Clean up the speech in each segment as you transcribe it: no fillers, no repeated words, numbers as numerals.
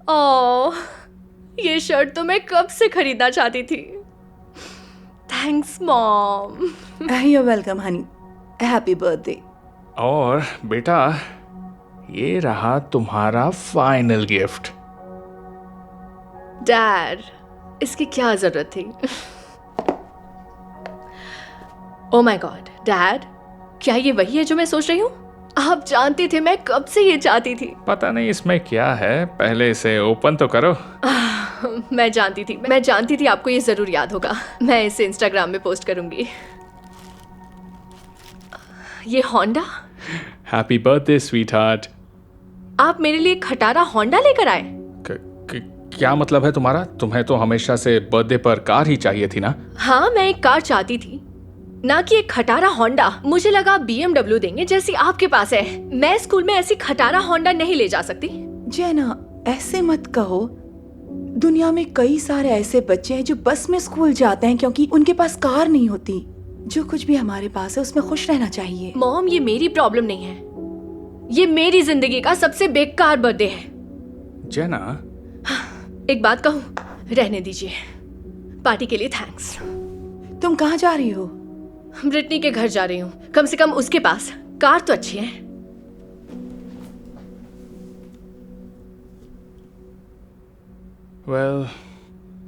ओह, ये शर्ट तो मैं कब से खरीदना चाहती थी। Thanks mom. You're welcome, honey. Happy birthday. और बेटा, ये रहा तुम्हारा फाइनल गिफ्ट। डैड, इसकी क्या जरूरत थी? ओ माय गॉड, डैड, क्या ये वही है जो मैं सोच रही हूँ? आप जानते थे मैं कब से ये चाहती थी। पता नहीं इसमें क्या है, पहले इसे ओपन तो करो। मैं जानती थी आपको ये जरूर याद होगा। मैं इसे इंस्टाग्राम में पोस्ट करूंगी। ये Honda? Happy birthday sweet heart. आप मेरे लिए खटारा होंडा लेकर आए? क्या मतलब है तुम्हारा? तुम्हें तो हमेशा से बर्थडे पर कार ही चाहिए थी ना? हाँ, मैं एक कार चाहती थी, ना कि एक खटारा होंडा। मुझे लगा BMW देंगे जैसी आपके पास है। मैं स्कूल में ऐसी खटारा होंडा नहीं ले जा सकती। जेना, ऐसे मत कहो। दुनिया में कई सारे ऐसे बच्चे हैं जो बस में स्कूल जाते हैं क्योंकि उनके पास कार नहीं होती। जो कुछ भी हमारे पास है उसमें खुश रहना चाहिए। मॉम, ये मेरी प्रॉब्लम नहीं है। ये मेरी जिंदगी का सबसे बेकार बर्थडे है। जेना, एक बात कहूँ, रहने दीजिए। पार्टी के लिए थैंक्स। तुम कहाँ जा रही हो? ब्रिटनी के घर जा रही हूँ, कम से कम उसके पास कार तो अच्छी है। वेल,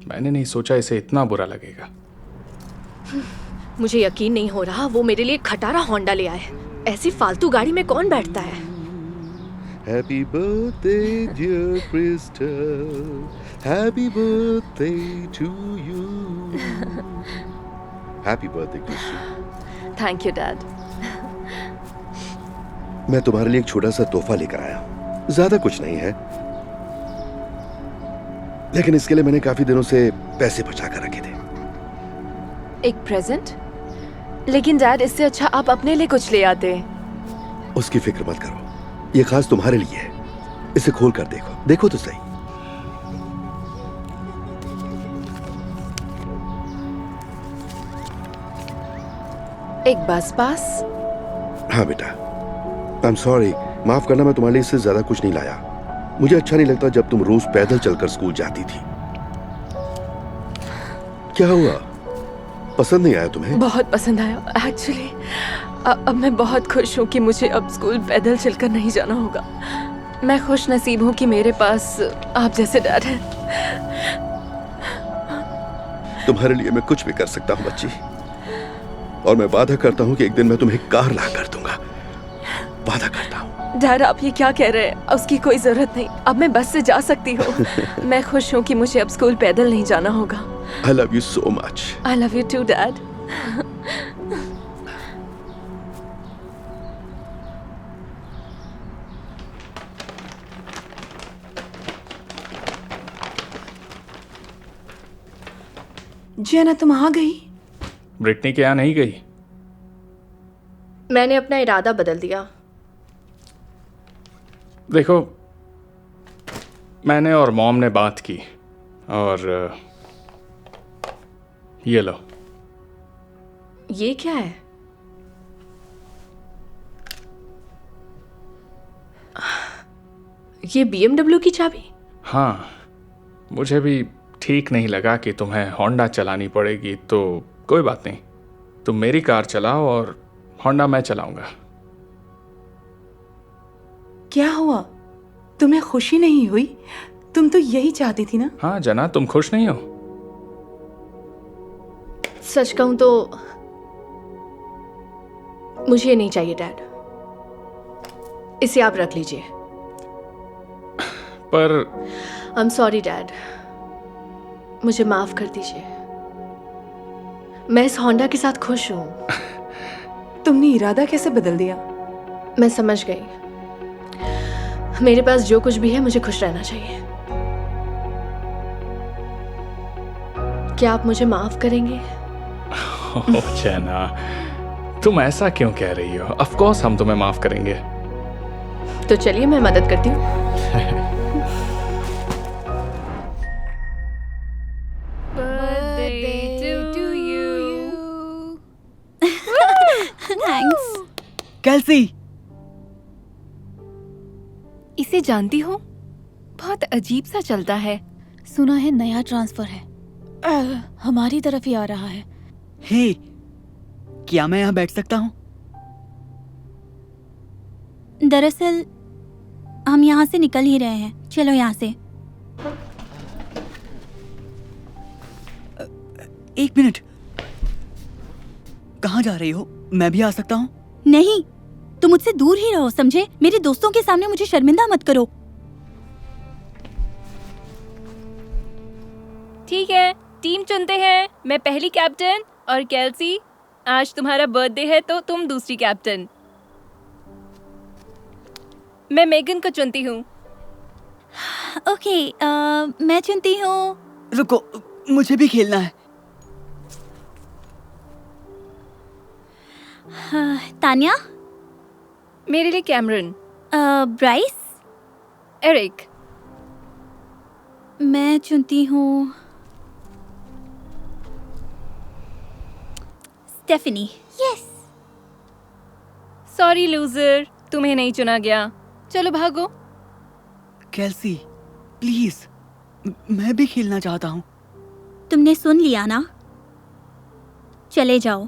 मैंने नहीं सोचा इसे इतना बुरा लगेगा। मुझे यकीन नहीं हो रहा वो मेरे लिए खटारा होंडा ले आए। ऐसी फालतू गाड़ी में कौन बैठता है? Happy birthday, dear Crystal. Happy birthday to you. Happy birthday, Crystal. Thank you dad. मैं तुम्हारे लिए एक छोटा सा तोहफा लेकर आया हूं। ज्यादा कुछ नहीं है, लेकिन इसके लिए मैंने काफी दिनों से पैसे बचा कर रखे थे। एक प्रेजेंट? लेकिन डैड, इससे अच्छा आप अपने लिए कुछ ले आते। उसकी फिक्र मत करो, ये खास तुम्हारे लिए है। इसे खोल कर देखो, देखो तो सही। एक बस पास? हाँ बेटा, आई एम सॉरी, माफ करना, मैं तुम्हारे लिए इससे ज्यादा कुछ नहीं लाया। मुझे अच्छा नहीं लगता जब तुम रोज पैदल चलकर स्कूल जाती थी। क्या हुआ, पसंद नहीं आया तुम्हें? बहुत पसंद आया एक्चुअली। अब मैं बहुत खुश हूँ कि मुझे अब स्कूल पैदल चलकर नहीं जाना होगा। मैं खुश नसीब हूँ कि मेरे पास आप जैसे डैड हैं। तुम्हारे लिए मैं कुछ भी कर सकता हूँ बच्ची, और मैं वादा करता हूँ कि एक दिन मैं तुम्हें कार ला कर दूंगा। वादा करता हूँ। डैड, आप ये क्या कह रहे हैं? उसकी कोई जरूरत नहीं, अब मैं बस से जा सकती हूँ। मैं खुश हूँ कि मुझे अब स्कूल पैदल नहीं जाना होगा। I love you so much. I love you too, Dad. जेना, तुम आ गई? ब्रिटनी के यहाँ नहीं गई? मैंने अपना इरादा बदल दिया। देखो, मैंने और मॉम ने बात की और ये लो। ये क्या है? ये BMW की चाबी? हाँ, मुझे भी ठीक नहीं लगा कि तुम्हें होंडा चलानी पड़ेगी, तो कोई बात नहीं, तुम मेरी कार चलाओ और होंडा मैं चलाऊंगा। क्या हुआ? तुम्हें खुशी नहीं हुई? तुम तो यही चाहती थी ना? हाँ जना, तुम खुश नहीं हो? सच कहूं तो मुझे ये नहीं चाहिए डैड। इसे आप रख लीजिए। पर आई एम सॉरी डैड, मुझे माफ कर दीजिए। मैं इस होंडा के साथ खुश हूं। तुमने इरादा कैसे बदल दिया? मैं समझ गई। मेरे पास जो कुछ भी है, मुझे खुश रहना चाहिए। क्या आप मुझे माफ करेंगे? ओह जना, तुम ऐसा क्यों कह रही हो? ऑफ कोर्स हम तुम्हें माफ करेंगे। तो चलिए मैं मदद करती हूँ। कैल्सी, इसे जानती हो? बहुत अजीब सा चलता है। सुना है नया ट्रांसफर है, हमारी तरफ ही आ रहा है। हे, क्या मैं यहाँ बैठ सकता हूँ? दरअसल हम यहाँ से निकल ही रहे हैं, चलो यहाँ से। एक मिनट, कहाँ जा रही हो? मैं भी आ सकता हूँ? नहीं, तुम मुझसे दूर ही रहो, समझे? मेरे दोस्तों के सामने मुझे शर्मिंदा मत करो। ठीक है, टीम चुनते हैं। मैं पहली कैप्टन और केल्सी, आज तुम्हारा बर्थडे है तो तुम दूसरी कैप्टन। मैं मेगन को चुनती हूँ। ओके, मैं चुनती हूँ। रुको, मुझे भी खेलना है। तान्या। मेरे लिए कैमरन। ब्राइस। एरिक। मैं चुनती हूँ स्टेफनी। यस। सॉरी लूजर, तुम्हें नहीं चुना गया। चलो भागो। केल्सी, प्लीज, मैं भी खेलना चाहता हूँ। तुमने सुन लिया ना, चले जाओ।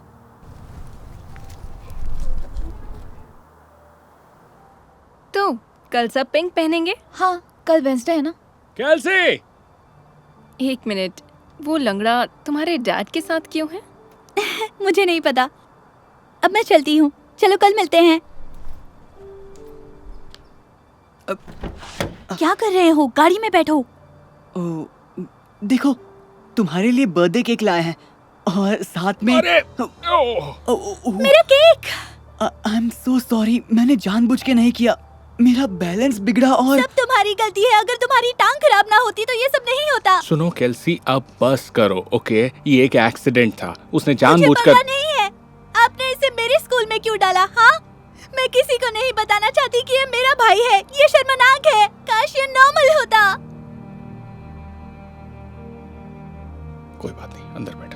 तो कल सब पिंक पहनेंगे? हाँ, कल वेंसडे है ना। केल्सी! एक मिनट, वो लंगड़ा तुम्हारे डैड के साथ क्यों है? मुझे नहीं पता। अब मैं चलती हूँ, चलो कल मिलते हैं। क्या कर रहे हो? गाड़ी में बैठो। ओ, देखो, तुम्हारे लिए बर्थडे केक लाए हैं और साथ में अरे! ओह! मेरा cake. I am so sorry, मैंने जानबूझ के नहीं किया। मेरा बैलेंस बिगड़ा और सब तुम्हारी गलती है। अगर तुम्हारी टांग खराब ना होती तो ये सब नहीं होता। सुनो केल्सी, अब बस करो, ओके? ये एक एक्सीडेंट था, उसने मुझे जानबूझकर। पता नहीं है आपने इसे मेरे स्कूल में क्यों डाला। हाँ, मैं किसी को नहीं बताना चाहती कि ये मेरा भाई है। ये शर्मनाक है। काश ये नॉर्मल होता। कोई बात नहीं, अंदर बैठो।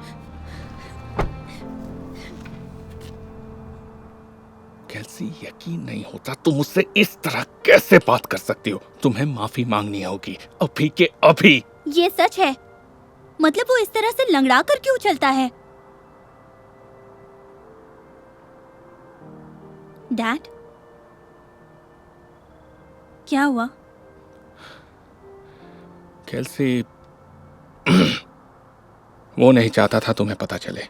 केल्सी, यकीन नहीं होता तुम मुझसे इस तरह कैसे बात कर सकती हो। तुम्हें माफी मांगनी होगी अभी के अभी। ये सच है? मतलब वो इस तरह से लंगड़ा कर क्यों चलता है? डैड, क्या हुआ? केल्सी, वो नहीं चाहता था तुम्हें पता चले,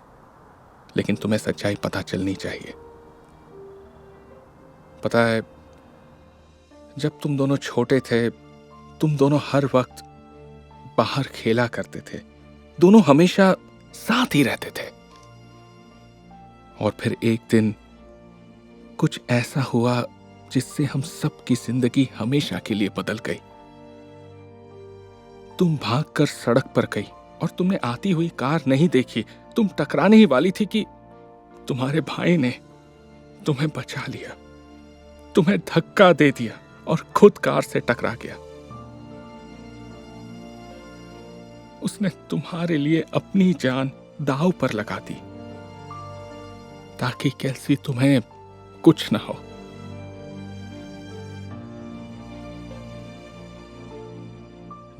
लेकिन तुम्हें सच्चाई पता चलनी चाहिए। पता है, जब तुम दोनों छोटे थे, तुम दोनों हर वक्त बाहर खेला करते थे। दोनों हमेशा साथ ही रहते थे। और फिर एक दिन कुछ ऐसा हुआ जिससे हम सबकी जिंदगी हमेशा के लिए बदल गई। तुम भागकर सड़क पर गई और तुमने आती हुई कार नहीं देखी। तुम टकराने ही वाली थी कि तुम्हारे भाई ने तुम्हें बचा लिया, तुम्हें धक्का दे दिया और खुद कार से टकरा गया। उसने तुम्हारे लिए अपनी जान दांव पर लगा दी ताकि केल्सी तुम्हें कुछ ना हो।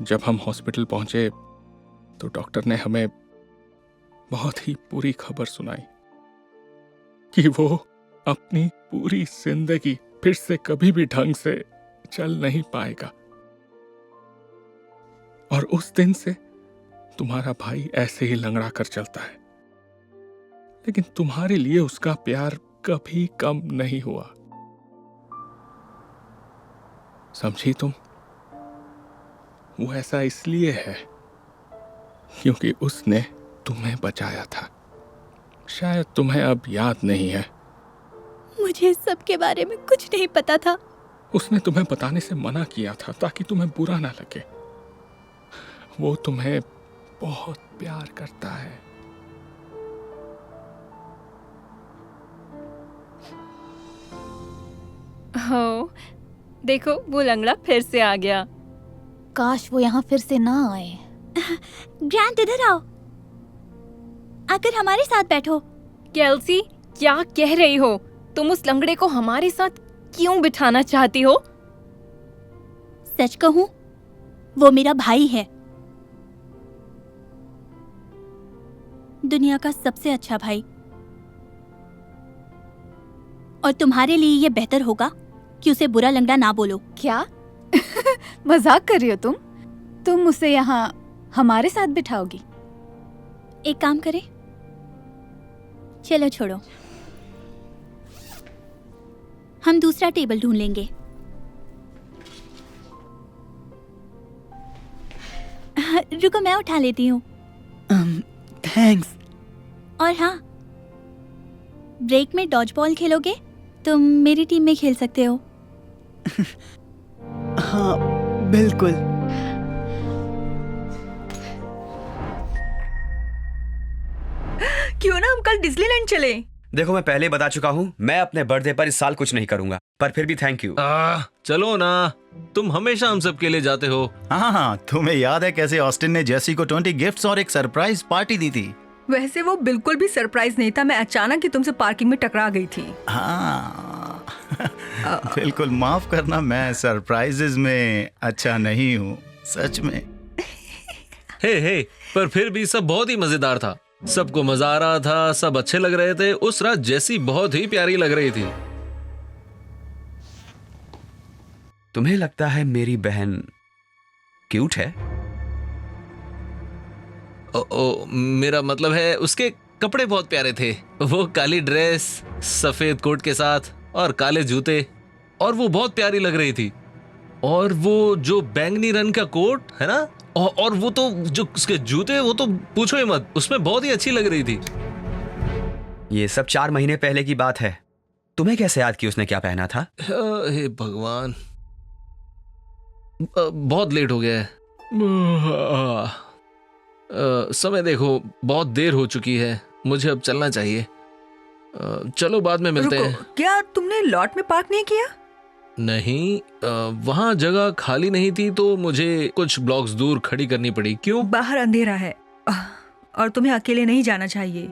जब हम हॉस्पिटल पहुंचे तो डॉक्टर ने हमें बहुत ही बुरी खबर सुनाई कि वो अपनी पूरी जिंदगी फिर से कभी भी ढंग से चल नहीं पाएगा। और उस दिन से तुम्हारा भाई ऐसे ही लंगड़ा कर चलता है। लेकिन तुम्हारे लिए उसका प्यार कभी कम नहीं हुआ, समझी तुम? वो ऐसा इसलिए है क्योंकि उसने तुम्हें बचाया था। शायद तुम्हें अब याद नहीं है। मुझे इस सब के बारे में कुछ नहीं पता था। उसने तुम्हें बताने से मना किया था ताकि तुम्हें बुरा ना लगे। वो तुम्हें बहुत प्यार करता है। हो, देखो वो लंगड़ा फिर से आ गया। काश वो यहाँ फिर से ना आए। ग्रैंड, इधर आओ, आकर हमारे साथ बैठो। केल्सी, क्या कह रही हो? तुम उस लंगड़े को हमारे साथ क्यों बिठाना चाहती हो? सच कहूं वो मेरा भाई है, दुनिया का सबसे अच्छा भाई। और तुम्हारे लिए ये बेहतर होगा कि उसे बुरा लंगड़ा ना बोलो। क्या मजाक कर रही हो तुम उसे यहाँ हमारे साथ बिठाओगी? एक काम करें, चलो छोड़ो, हम दूसरा टेबल ढूंढ लेंगे। रुको, मैं उठा लेती हूँ। थैंक्स। और हाँ, ब्रेक में डॉज बॉल खेलोगे? तुम मेरी टीम में खेल सकते हो। हाँ बिल्कुल। क्यों ना हम कल डिज्नीलैंड चले? देखो, मैं पहले बता चुका हूँ, मैं अपने बर्थडे पर इस साल कुछ नहीं करूंगा, पर फिर भी थैंक यू। चलो ना, तुम हमेशा हम सब के लिए जाते हो। हाँ, तुम्हें याद है कैसे ऑस्टिन ने जेसी को 20 गिफ्ट्स और एक सरप्राइज पार्टी दी थी? वैसे वो बिल्कुल भी सरप्राइज नहीं था, मैं अचानक ही तुमसे पार्किंग में टकरा गई थी। हाँ बिल्कुल, माफ करना, मैं सरप्राइजेज में अच्छा नहीं हूँ, सच में। हे, पर फिर भी सब बहुत ही मजेदार था, सबको मजा आ रहा था, सब अच्छे लग रहे थे। उस रात जेसी बहुत ही प्यारी लग रही थी। तुम्हें लगता है मेरी बहन क्यूट है? मेरा मतलब है उसके कपड़े बहुत प्यारे थे। वो काली ड्रेस, सफेद कोट के साथ और काले जूते, और वो बहुत प्यारी लग रही थी। और वो जो बैंगनी रंग का कोट है ना, और वो तो जो उसके जूते, वो तो पूछो ही मत, उसमें बहुत ही अच्छी लग रही थी। ये सब 4 महीने पहले की बात है। तुम्हें कैसे याद कि उसने क्या पहना था? हे भगवान, बहुत लेट हो गया है। समय देखो, बहुत देर हो चुकी है, मुझे अब चलना चाहिए। चलो बाद में मिलते हैं। क्या तुमने लॉट में पार्क नहीं किया? नहीं, वहाँ जगह खाली नहीं थी, तो मुझे कुछ ब्लॉक्स दूर खड़ी करनी पड़ी। क्यों? बाहर अंधेरा है और तुम्हें अकेले नहीं जाना चाहिए।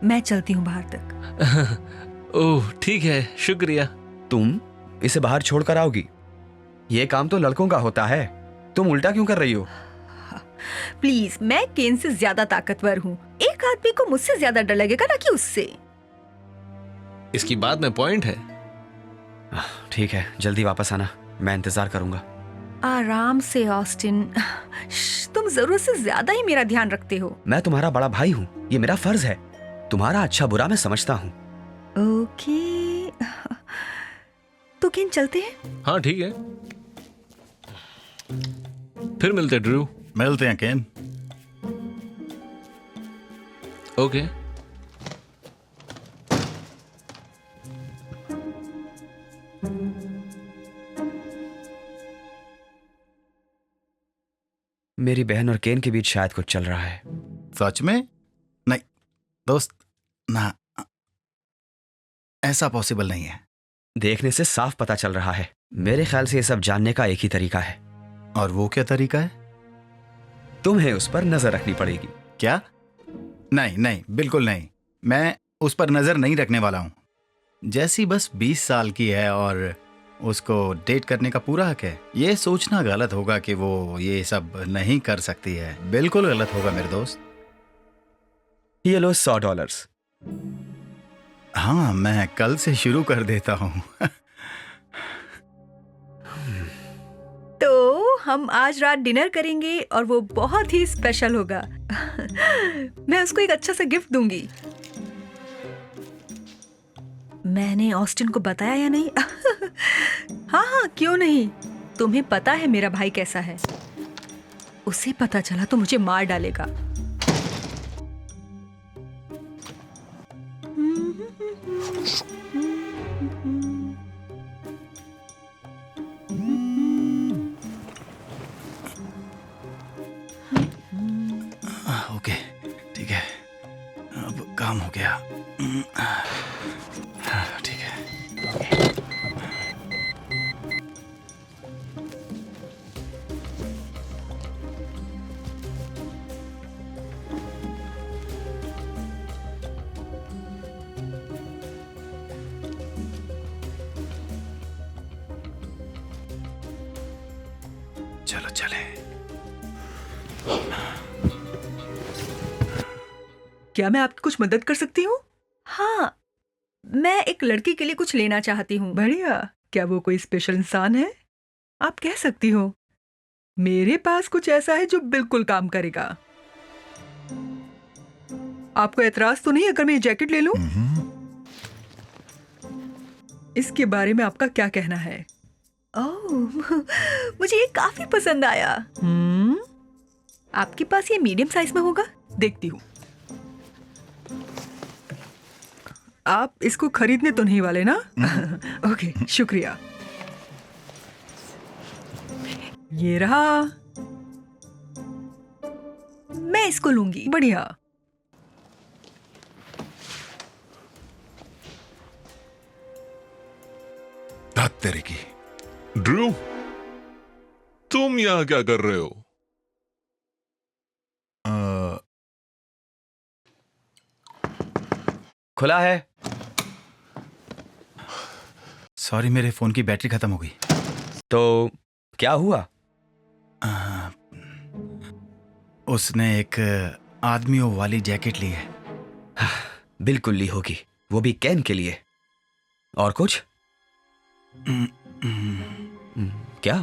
मैं चलती हूँ बाहर तक। ओह ठीक है, शुक्रिया। तुम इसे बाहर छोड़कर आओगी? ये काम तो लड़कों का होता है, तुम उल्टा क्यों कर रही हो? प्लीज, मैं केन से ज्यादा ताकतवर हूँ। एक आदमी को मुझसे ज्यादा डर लगेगा ना कि उससे। इसकी बात में पॉइंट है। ठीक है, जल्दी वापस आना, मैं इंतजार करूंगा। आराम से ऑस्टिन, तुम जरूरत से ज्यादा ही मेरा ध्यान रखते हो। मैं तुम्हारा बड़ा भाई हूँ, ये मेरा फर्ज है। तुम्हारा अच्छा बुरा मैं समझता हूँ। ओके, तो केन चलते हैं? हाँ ठीक है, फिर मिलते ड्रू। मिलते हैं केन। ओके। मेरी बहन और केन के बीच शायद कुछ चल रहा है। सच में? नहीं दोस्त, ना, ऐसा पॉसिबल नहीं है। देखने से साफ पता चल रहा है। मेरे ख्याल से ये सब जानने का एक ही तरीका है। और वो क्या तरीका है? तुम्हें उस पर नजर रखनी पड़ेगी। क्या? नहीं नहीं, बिल्कुल नहीं, मैं उस पर नजर नहीं रखने वाला हूँ। जैसी बस 20 साल की है और उसको डेट करने का पूरा हक है। ये सोचना गलत होगा कि वो ये सब नहीं कर सकती है। बिल्कुल गलत होगा मेरे दोस्त। ये लो $100। हाँ, मैं कल से शुरू कर देता हूँ। तो हम आज रात डिनर करेंगे और वो बहुत ही स्पेशल होगा। मैं उसको एक अच्छा सा गिफ्ट दूंगी। मैंने ऑस्टिन को बताया या नहीं? हाँ हाँ, क्यों नहीं। तुम्हें पता है मेरा भाई कैसा है। उसे पता चला तो मुझे मार डालेगा। ओके, ठीक है, अब काम हो गया। ठीक है। चलो चले। क्या मैं आपकी कुछ मदद कर सकती हूँ? हाँ, मैं एक लड़की के लिए कुछ लेना चाहती हूँ। बढ़िया। क्या वो कोई स्पेशल इंसान है? आप कह सकती हो। मेरे पास कुछ ऐसा है जो बिल्कुल काम करेगा। आपको एतराज तो नहीं अगर मैं ये जैकेट ले लूं? इसके बारे में आपका क्या कहना है? ओह, मुझे ये काफी पसंद आया। आपके पास ये मीडियम साइज में होगा? देखती हूँ। आप इसको खरीदने तो नहीं वाले ना? ओके, शुक्रिया। ये रहा। मैं इसको लूंगी। बढ़िया। धत तेरे की। ड्रू, तुम यहाँ क्या कर रहे हो? खुला है। सॉरी, मेरे फोन की बैटरी खत्म हो गई। तो क्या हुआ? उसने एक आदमियों वाली जैकेट ली है। बिल्कुल ली होगी, वो भी कैन के लिए। और कुछ? क्या?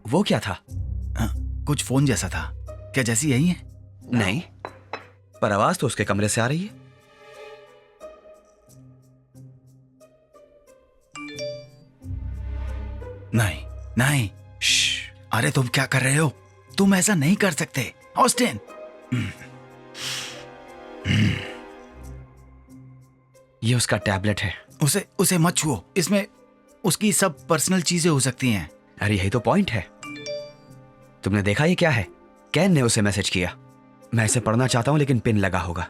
वो क्या था? कुछ फोन जैसा था। क्या जैसी यही है? नहीं, पर आवाज तो उसके कमरे से आ रही है। नहीं नहीं, अरे तुम क्या कर रहे हो? तुम ऐसा नहीं कर सकते ऑस्टिन। ये उसका टैबलेट है। उसे मत छुओ, इसमें उसकी सब पर्सनल चीजें हो सकती हैं। अरे यही तो पॉइंट है। तुमने देखा ये क्या है? कैन ने उसे मैसेज किया। मैं इसे पढ़ना चाहता हूं लेकिन पिन लगा होगा।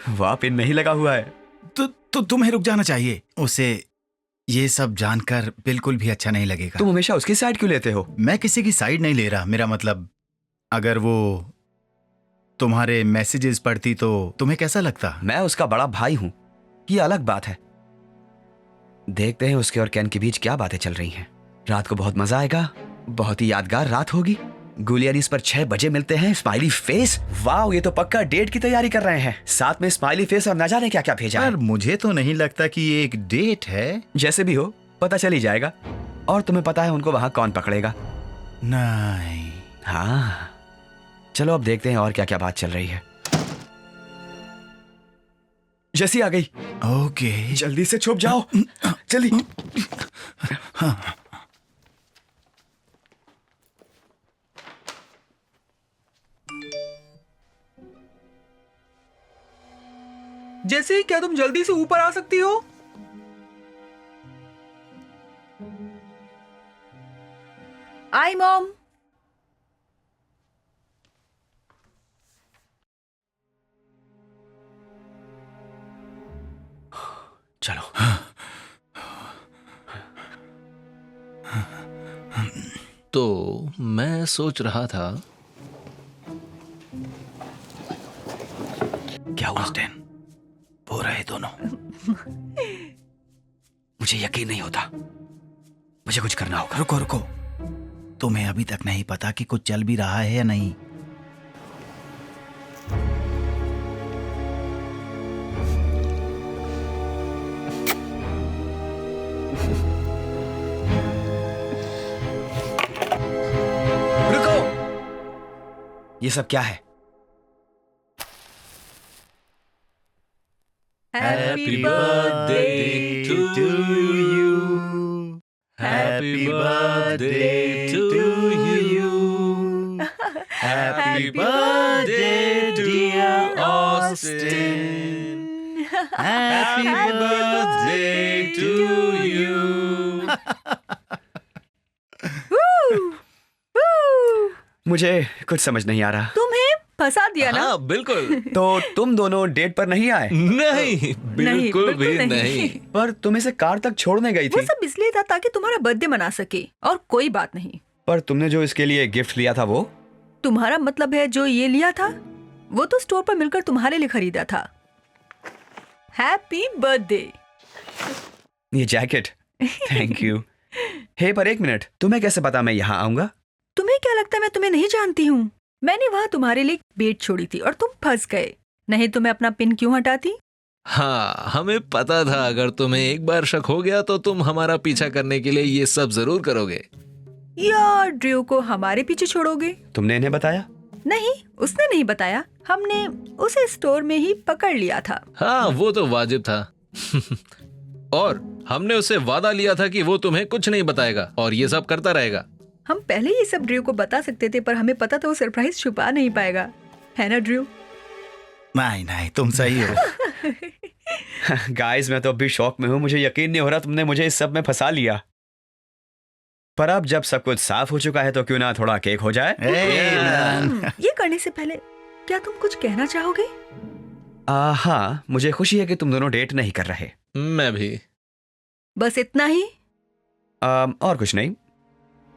वाह, पिन नहीं लगा हुआ है। तो तुम्हें रुक जाना चाहिए। उसे ये सब जानकर बिल्कुल भी अच्छा नहीं लगेगा। तुम हमेशा उसकी साइड क्यों लेते हो? मैं किसी की साइड नहीं ले रहा। मेरा मतलब, अगर वो तुम्हारे मैसेजेस पढ़ती तो तुम्हें कैसा लगता? मैं उसका बड़ा भाई हूं, ये अलग बात है। देखते हैं उसके और कैन के बीच क्या बातें चल रही हैं। रात को बहुत मजा आएगा, बहुत ही यादगार रात होगी। गुलियनीस पर 6 बजे मिलते हैं। Smiley face. वाह, ये तो पक्का डेट की तैयारी कर रहे हैं। साथ में स्माइली फेस और न जाने क्या क्या भेजा है। मुझे तो नहीं लगता कि ये एक डेट है। जैसे भी हो, पता चल ही जाएगा। और तुम्हें पता है उनको वहां कौन पकड़ेगा? नहीं। हाँ, चलो अब देखते हैं और क्या क्या बात चल रही है। जैसी आ गई। ओके, जल्दी से छुप जाओ, जल्दी। जैसे, क्या तुम जल्दी से ऊपर आ सकती हो? आई मॉम। चलो। तो मैं सोच रहा था। क्या हुआ? ऑस्टिन, वो रहे दोनों। मुझे यकीन नहीं होता। मुझे कुछ करना होगा। रुको रुको, तुम्हें अभी तक नहीं पता कि कुछ चल भी रहा है या नहीं। रुको, ये सब क्या है? Happy birthday to you. Happy birthday to you. Happy birthday dear Austin. Happy birthday to you. मुझे कुछ समझ नहीं आ रहा। तुम्हें फंसा दिया ना? हाँ, बिल्कुल। तो तुम दोनों डेट पर नहीं आए? नहीं, बिल्कुल भी नहीं। पर तुम इसे कार तक छोड़ने गई वो थी। सब इसलिए था ताकि तुम्हारा बर्थडे मना सके, और कोई बात नहीं। पर तुमने जो इसके लिए गिफ्ट लिया था वो? तुम्हारा मतलब है जो ये लिया था वो तो स्टोर पर मिलकर तुम्हारे लिए खरीदा था। Happy birthday. ये जैकेट, थैंक यू। हे पर एक मिनट, तुम्हें कैसे पता मैं यहाँ आऊंगा? तुम्हें क्या लगता है मैं तुम्हें नहीं जानती हूँ? मैंने वहाँ तुम्हारे लिए बेट छोड़ी थी और तुम फंस गए। नहीं तो मैं अपना पिन क्यों हटाती? हाँ, हमें पता था अगर तुम्हें एक बार शक हो गया तो तुम हमारा पीछा करने के लिए ये सब जरूर करोगे। या ड्रू को हमारे पीछे छोड़ोगे? तुमने इन्हें बताया? नहीं, उसने नहीं बताया। हमने उसे स्टोर में ही पकड़ लिया था। हाँ, वो तो वाजिब था। और हमने उससे वादा लिया था कि वो तुम्हें कुछ नहीं बताएगा और ये सब करता रहेगा। हम पहले ये सब ड्रू को बता सकते थे, पर हमें पता था वो सरप्राइज छुपा नहीं पाएगा, है ना ड्रू? नहीं नहीं, तुम सही हो। गाइस, मैं तो अभी शॉक में हूँ। मुझे यकीन नहीं हो रहा तुमने मुझे इस सब में फंसा लिया। पर अब जब सब कुछ साफ हो चुका है तो क्यों ना थोड़ा केक हो जाए? ये करने से पहले क्या तुम कुछ कहना चाहोगे? हाँ, मुझे खुशी है कि तुम दोनों डेट नहीं कर रहे। मैं भी। बस इतना ही? और कुछ नहीं।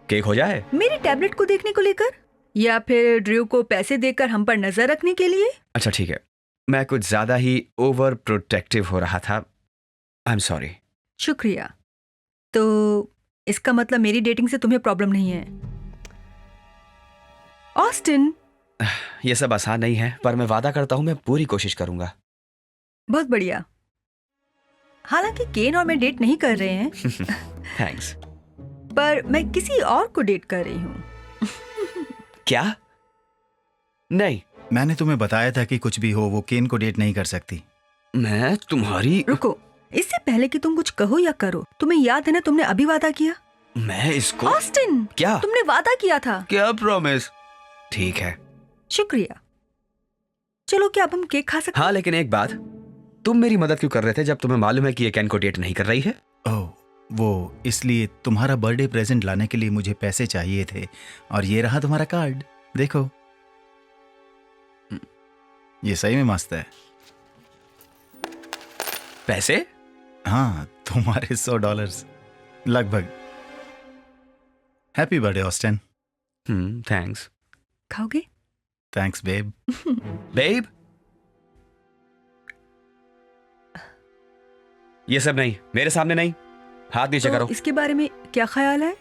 केक हो जाए। मेरी टैबलेट को देखने को लेकर, या फिर ड्रू को पैसे देकर हम पर नजर रखने के लिए? अच्छा ठीक है, मैं कुछ ज्यादा ही ओवर प्रोटेक्टिव हो रहा था। I am sorry. शुक्रिया। तो इसका मतलब मेरी डेटिंग से तुम्हें प्रॉब्लम नहीं है? ऑस्टिन, ये सब आसान नहीं है, पर मैं वादा करता हूँ मैं पूरी कोशिश करूंगा। बहुत बढ़िया। हालांकि केन और मैं डेट नहीं कर रहे हैं। थैंक्स। पर मैं किसी और को डेट कर रही हूँ। क्या? नहीं, मैंने तुम्हें बताया था कि कुछ भी हो वो केन को डेट नहीं कर सकती। मैं तुम्हारी... रुको, इससे पहले कि तुम कुछ कहो या करो, तुम्हें याद है ना तुमने अभी वादा किया? मैं इसको... ऑस्टिन, क्या? तुमने वादा किया था। क्या प्रॉमिस? ठीक है। शुक्रिया। चलो, क्या अब हम केक खा सकते? हाँ, लेकिन एक बात, तुम मेरी मदद क्यों कर रहे थे जब तुम्हें मालूम है कि ये केन को डेट नहीं कर रही है? ओह, वो इसलिए तुम्हारा बर्थडे प्रेजेंट लाने के लिए मुझे पैसे चाहिए थे और ये रहा तुम्हारा कार्ड। देखो, ये सही में मस्त है। पैसे? हाँ, तुम्हारे $100 लगभग। Happy birthday Austin. थैंक्स। खाओगे? Thanks babe. बेब? ये सब नहीं, मेरे सामने नहीं। हाथ नीचे करो। इसके बारे में क्या ख्याल है?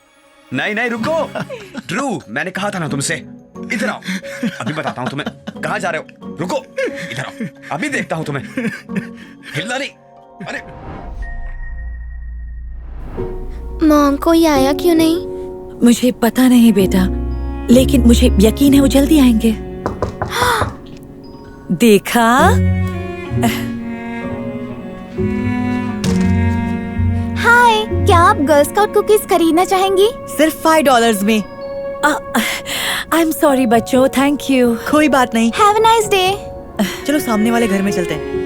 नहीं नहीं, रुको। ड्रू, मैंने कहा था ना तुमसे। इधर आओ, अभी बताता हूँ तुम्हें। कहाँ जा रहे हो? रुको, इधर आओ, अभी देखता हूँ तुम्हें। हिलना नहीं। अरे मॉम, कोई आया क्यों नहीं? मुझे पता नहीं बेटा, लेकिन मुझे यकीन है वो जल्दी आएंगे। देखा? हाय, क्या आप गर्ल स्काउट कुकीज खरीदना चाहेंगी? सिर्फ $5 में। आई एम सॉरी बच्चों, थैंक यू। कोई बात नहीं। Have a nice day. चलो सामने वाले घर में चलते हैं।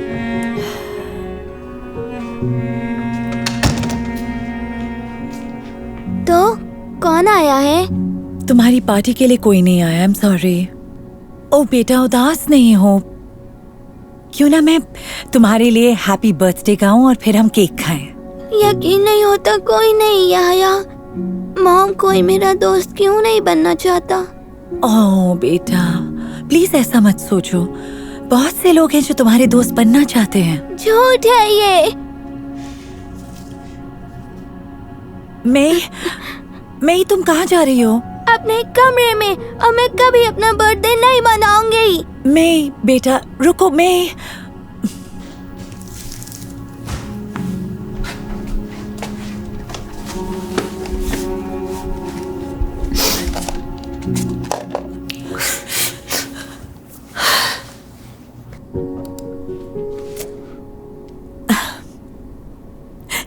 तो कौन आया है? तुम्हारी पार्टी के लिए कोई नहीं आया। I am sorry. ओ बेटा, उदास नहीं हो। क्यों ना मैं तुम्हारे लिए हैप्पी बर्थडे गाऊं और फिर हम केक खाएं। यकीन नहीं होता कोई नहीं आया। मॉम, कोई मेरा दोस्त क्यों नहीं बनना चाहता? ओह बेटा, प्लीज ऐसा मत सोचो। बहुत से लोग हैं जो तुम्हारे दोस्त बनना चाहते हैं। झूठ है ये। मैं तुम कहाँ जा रही हो? अपने कमरे में, और मैं कभी अपना बर्थडे नहीं मनाऊंगी। मैं बेटा रुको, मैं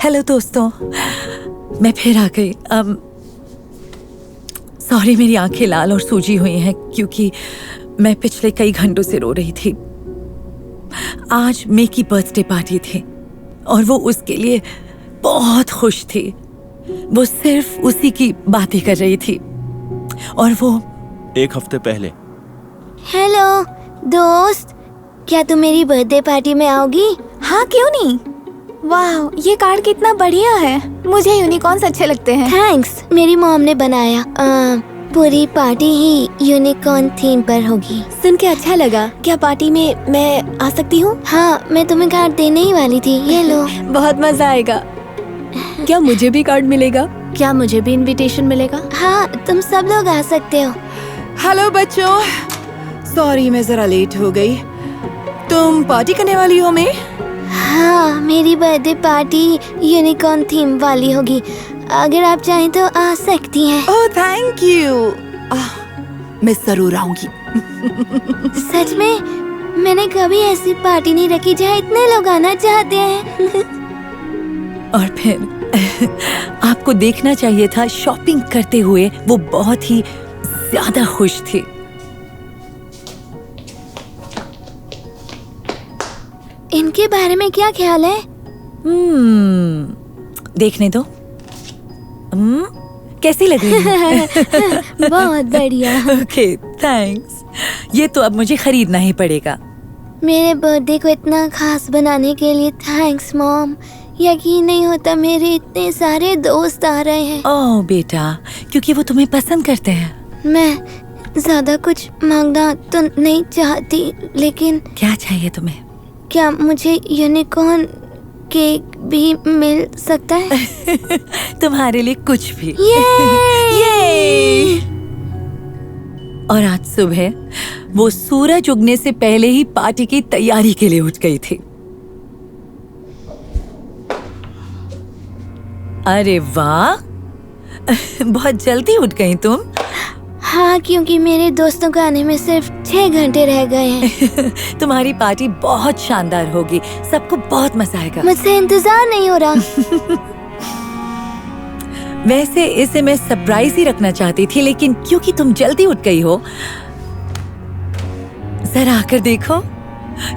हेलो दोस्तों, मैं फिर आ गई। सॉरी, मेरी आंखें लाल और सूजी हुई हैं क्योंकि मैं पिछले कई घंटों से रो रही थी। आज मे की बर्थडे पार्टी थी और वो उसके लिए बहुत खुश थी। वो सिर्फ उसी की बातें कर रही थी और वो 1 हफ्ते पहले। हेलो दोस्त, क्या तुम मेरी बर्थडे पार्टी में आओगी? हाँ, क्यों नहीं। वाह, ये कार्ड कितना बढ़िया है। मुझे यूनिकॉर्न्स अच्छे लगते हैं। थैंक्स, मेरी मॉम ने बनाया। पूरी पार्टी ही यूनिकॉर्न थीम पर होगी। सुन के अच्छा लगा। क्या पार्टी में मैं आ सकती हूँ? हाँ, मैं तुम्हें कार्ड देने ही वाली थी। ये लो। बहुत मजा आएगा। क्या मुझे भी कार्ड मिलेगा? क्या मुझे भी इनविटेशन मिलेगा? हाँ, तुम सब लोग आ सकते हो। हेलो बच्चों, सॉरी मैं जरा लेट हो गई। तुम पार्टी करने वाली हो मैं? हाँ, मेरी बर्थडे पार्टी यूनिकॉर्न थीम वाली होगी। अगर आप चाहें तो आ सकती हैं। Oh thank you. मैं जरूर आऊंगी। सच में मैंने कभी ऐसी पार्टी नहीं रखी जहाँ इतने लोग आना चाहते हैं। और फिर आपको देखना चाहिए था, शॉपिंग करते हुए वो बहुत ही ज्यादा खुश थी। इनके बारे में क्या ख्याल है? देखने दो। कैसी लग रही है? बहुत बढ़िया। Okay thanks. ये तो अब मुझे खरीदना ही पड़ेगा। मेरे बर्थडे को इतना खास बनाने के लिए थैंक्स मॉम। यकीन नहीं होता मेरे इतने सारे दोस्त आ रहे हैं। ओह बेटा, क्योंकि वो तुम्हें पसंद करते हैं। मैं ज्यादा कुछ मांगना तो नहीं चाहती, लेकिन क्या चाहिए तुम्हें? क्या मुझे यूनिकॉर्न केक भी मिल सकता है? तुम्हारे लिए कुछ भी। ये! और आज सुबह वो सूरज उगने से पहले ही पार्टी की तैयारी के लिए उठ गई थी। अरे वाह, बहुत जल्दी उठ गई तुम। हाँ, क्योंकि मेरे दोस्तों का आने में सिर्फ 6 घंटे रह गए हैं। तुम्हारी पार्टी बहुत शानदार होगी, सबको बहुत मजा आएगा। मुझसे इंतजार नहीं हो रहा। वैसे इसे मैं सरप्राइज ही रखना चाहती थी, लेकिन क्योंकि तुम जल्दी उठ गई हो, जरा आकर देखो,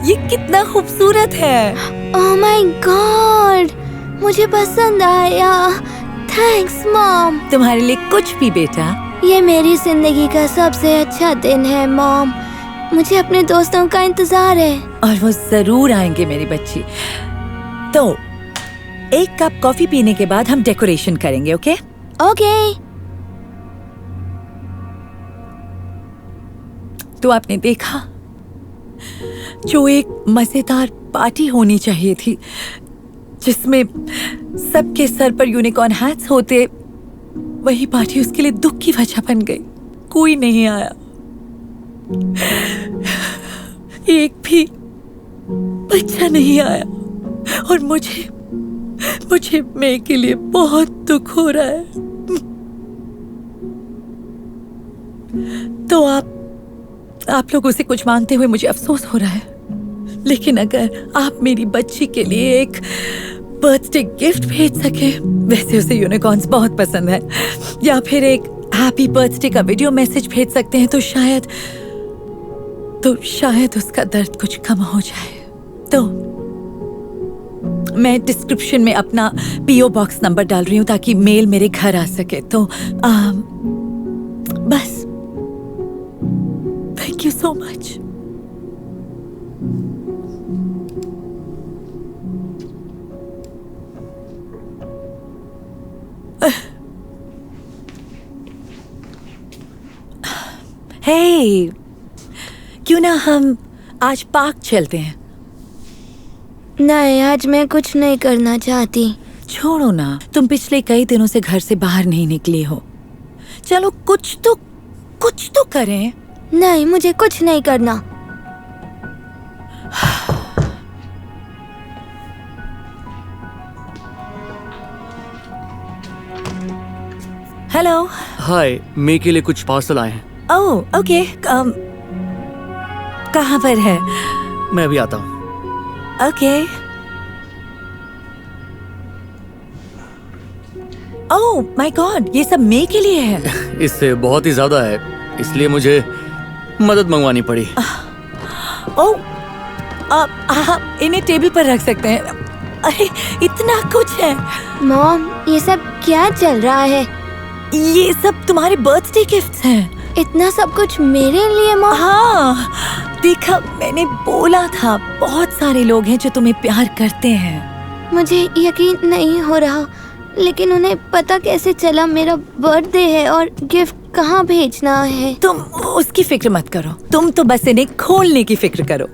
ये कितना खूबसूरत है। ओह माय गॉड, मुझे पसंद आया। Thanks mom. तुम्हारे लिए कुछ भी बेटा। ये मेरी जिंदगी का सबसे अच्छा दिन है मॉम। मुझे अपने दोस्तों का इंतजार है। और वो जरूर आएंगे मेरी बच्ची। तो एक कप कॉफी पीने के बाद हम डेकोरेशन करेंगे, ओके? ओके। तो आपने देखा, जो एक मजेदार पार्टी होनी चाहिए थी, जिसमें सबके सर पर यूनिकॉर्न हैट्स होते, वही पार्टी उसके लिए दुख की वजह बन गई। कोई नहीं आया, एक भी बच्चा नहीं आया, और मुझे मैं के लिए बहुत दुख हो रहा है। तो आप लोगों से कुछ मांगते हुए मुझे अफसोस हो रहा है, लेकिन अगर आप मेरी बच्ची के लिए एक बर्थडे गिफ्ट भेज सके, वैसे उसे यूनिकॉर्न्स बहुत पसंद है, या फिर एक हैप्पी बर्थडे का वीडियो मैसेज भेज सकते हैं, तो शायद उसका दर्द कुछ कम हो जाए। तो मैं डिस्क्रिप्शन में अपना पीओ बॉक्स नंबर डाल रही हूँ ताकि मेल मेरे घर आ सके। तो बस, थैंक यू सो मच। हे, क्यों ना हम आज पार्क चलते हैं? नहीं, आज मैं कुछ नहीं करना चाहती। छोड़ो ना, तुम पिछले कई दिनों से घर से बाहर नहीं निकली हो। चलो कुछ तो करें। नहीं, मुझे कुछ नहीं करना। हेलो। हाय, मे के लिए कुछ पार्सल आए हैं। ओह ओके, कहाँ पर है? मैं अभी आता हूँ। ओके। ओह माय गॉड, ये सब मे के लिए है। इससे बहुत ही ज्यादा है, इसलिए मुझे मदद मंगवानी पड़ी। ओह, आप इन्हें टेबल पर रख सकते हैं। अरे इतना कुछ है। मॉम, ये सब क्या चल रहा है? ये सब तुम्हारे बर्थडे गिफ्ट्स हैं। इतना सब कुछ मेरे लिए मॉम? हाँ, देखा, मैंने बोला था, बहुत सारे लोग हैं जो तुम्हें प्यार करते हैं। मुझे यकीन नहीं हो रहा, लेकिन उन्हें पता कैसे चला मेरा बर्थडे है और गिफ्ट कहाँ भेजना है? तुम उसकी फिक्र मत करो, तुम तो बस इन्हें खोलने की फिक्र करो।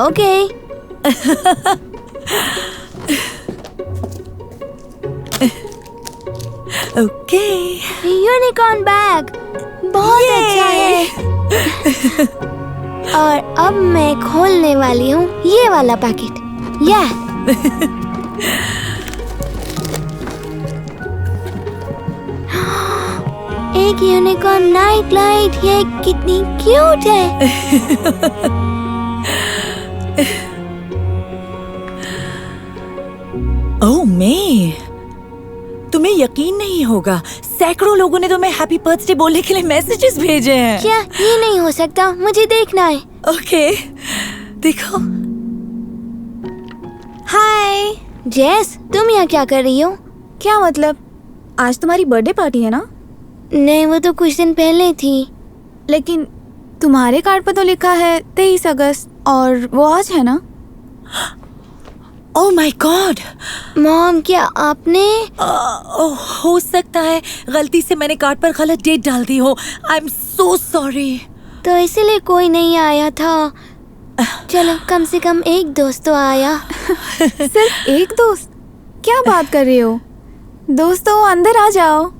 ओके। ओके। यूनिकॉर्न बैग बहुत अच्छा है। और अब मैं खोलने वाली हूँ ये वाला पैकेट। एक यूनिकॉर्न नाइट लाइट, ये कितनी क्यूट है। ओह मे, तुम्हें यकीन नहीं होगा, सैकड़ों लोगों ने तुम्हें हैप्पी बर्थडे बोलने के लिए मैसेजेस भेजे हैं। क्या ये नहीं हो सकता? मुझे देखना है। ओके, देखो। हाय जेस, तुम यहाँ क्या कर रही हो? क्या मतलब? आज तुम्हारी बर्थडे पार्टी है ना? नहीं, वो तो कुछ दिन पहले थी। लेकिन तुम्हारे कार्ड पर तो लिखा है 23 अगस्त और वो आज है ना? ओह माय गॉड मॉम, क्या आपने हो सकता है गलती से मैंने कार्ड पर गलत डेट डाल दी हो। I am so sorry. तो इसीलिए कोई नहीं आया था। चलो, कम से कम एक दोस्त तो आया। सिर्फ एक दोस्त? क्या बात कर रही हो? दोस्तों अंदर आ जाओ।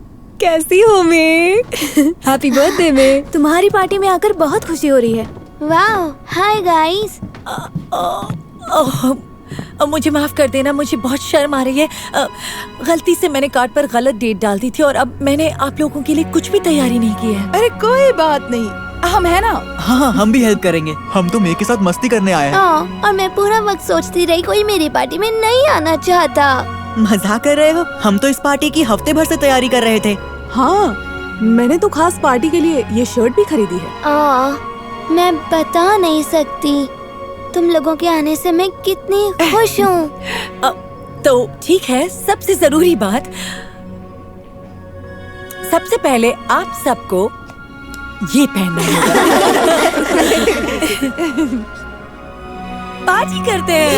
कैसी हो मैं? हैप्पी बर्थडे में। तुम्हारी पार्टी में आकर बहुत खुशी हो रही है। Wow, hi guys. मुझे माफ कर देना, मुझे बहुत शर्म आ रही है। गलती से मैंने कार्ड पर गलत डेट डाल दी थी और अब मैंने आप लोगों के लिए कुछ भी तैयारी नहीं की है। अरे कोई बात नहीं, हम है ना। हाँ, हम भी हेल्प करेंगे। हम तो मे के साथ मस्ती करने आए हैं। और मैं पूरा वक्त सोचती रही कोई मेरी पार्टी में नहीं आना चाहता। मजाक कर रहे हो? हम तो इस पार्टी की हफ्ते भर से तैयारी कर रहे थे। हाँ, मैंने तो खास पार्टी के लिए ये शर्ट भी खरीदी है। मैं बता नहीं सकती तुम लोगों के आने से मैं कितनी खुश हूँ। तो ठीक है, सबसे जरूरी बात, सबसे पहले आप सबको ये पहनना होगा। पार्टी करते हैं।